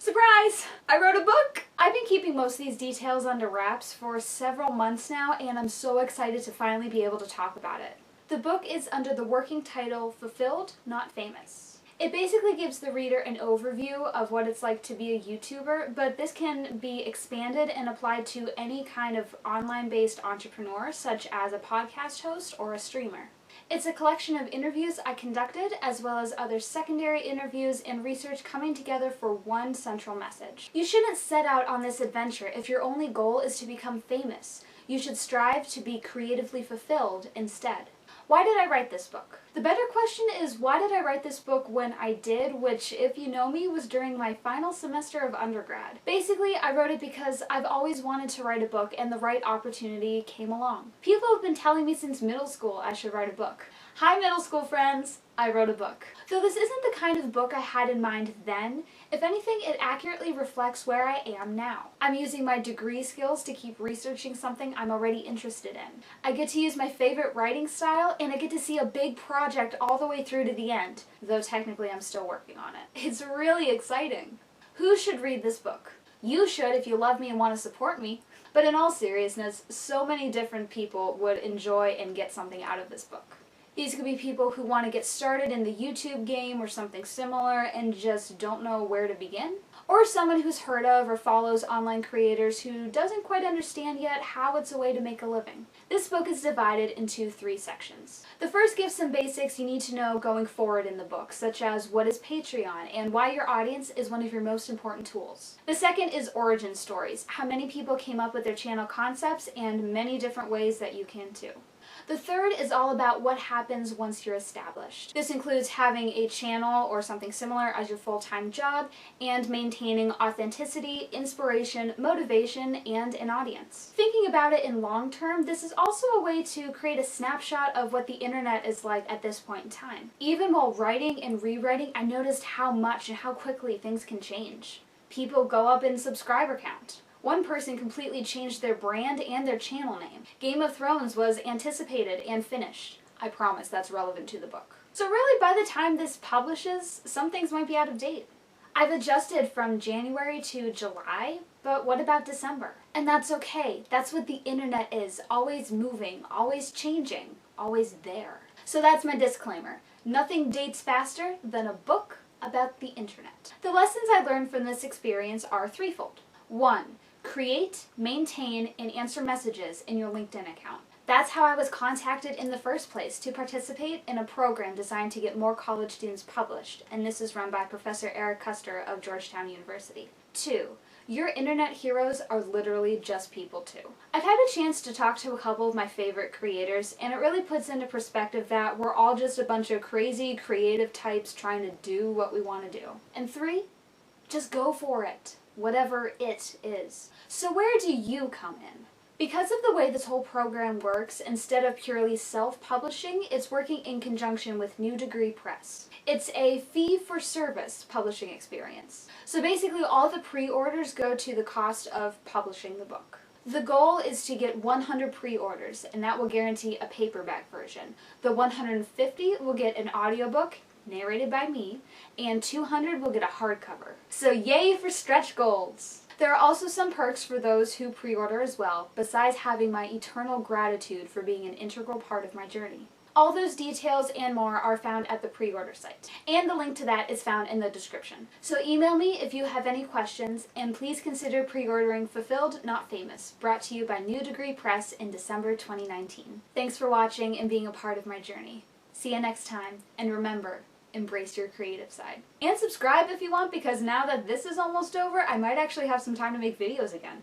Surprise! I wrote a book! I've been keeping most of these details under wraps for several months now, and I'm so excited to finally be able to talk about it. The book is under the working title, Fulfilled, Not Famous. It basically gives the reader an overview of what it's like to be a YouTuber, but this can be expanded and applied to any kind of online-based entrepreneur, such as a podcast host or a streamer. It's a collection of interviews I conducted, as well as other secondary interviews and research coming together for one central message. You shouldn't set out on this adventure if your only goal is to become famous. You should strive to be creatively fulfilled instead. Why did I write this book? The better question is, why did I write this book when I did, which, if you know me, was during my final semester of undergrad. Basically, I wrote it because I've always wanted to write a book and the right opportunity came along. People have been telling me since middle school I should write a book. Hi middle school friends! I wrote a book. Though this isn't the kind of book I had in mind then, if anything, it accurately reflects where I am now. I'm using my degree skills to keep researching something I'm already interested in. I get to use my favorite writing style, and I get to see a big project all the way through to the end, though technically I'm still working on it. It's really exciting. Who should read this book? You should if you love me and want to support me. But in all seriousness, so many different people would enjoy and get something out of this book. These could be people who want to get started in the YouTube game or something similar and just don't know where to begin. Or someone who's heard of or follows online creators who doesn't quite understand yet how it's a way to make a living. This book is divided into 3 sections. The first gives some basics you need to know going forward in the book, such as what is Patreon and why your audience is one of your most important tools. The second is origin stories, how many people came up with their channel concepts and many different ways that you can too. The third is all about what happens once you're established. This includes having a channel or something similar as your full-time job and maintaining authenticity, inspiration, motivation, and an audience. Thinking about it in long term, this is also a way to create a snapshot of what the internet is like at this point in time. Even while writing and rewriting, I noticed how much and how quickly things can change. People go up in subscriber count. One person completely changed their brand and their channel name. Game of Thrones was anticipated and finished. I promise that's relevant to the book. So really, by the time this publishes, some things might be out of date. I've adjusted from January to July, but what about December? And that's okay. That's what the internet is. Always moving, always changing, always there. So that's my disclaimer. Nothing dates faster than a book about the internet. The lessons I learned from this experience are threefold. 1. Create, maintain, and answer messages in your LinkedIn account. That's how I was contacted in the first place, to participate in a program designed to get more college students published, and this is run by Professor Eric Custer of Georgetown University. 2. Your internet heroes are literally just people too. I've had a chance to talk to a couple of my favorite creators, and it really puts into perspective that we're all just a bunch of crazy, creative types trying to do what we want to do. And 3, just go for it. Whatever it is. So where do you come in? Because of the way this whole program works, instead of purely self-publishing, it's working in conjunction with New Degree Press. It's a fee-for-service publishing experience. So basically all the pre-orders go to the cost of publishing the book. The goal is to get 100 pre-orders, and that will guarantee a paperback version. The 150 will get an audiobook, narrated by me, and 200 will get a hardcover. So yay for stretch goals! There are also some perks for those who pre-order as well, besides having my eternal gratitude for being an integral part of my journey. All those details and more are found at the pre-order site, and the link to that is found in the description. So email me if you have any questions, and please consider pre-ordering Fulfilled, Not Famous, brought to you by New Degree Press in December 2019. Thanks for watching and being a part of my journey. See you next time, and remember, embrace your creative side. And subscribe if you want, because now that this is almost over, I might actually have some time to make videos again.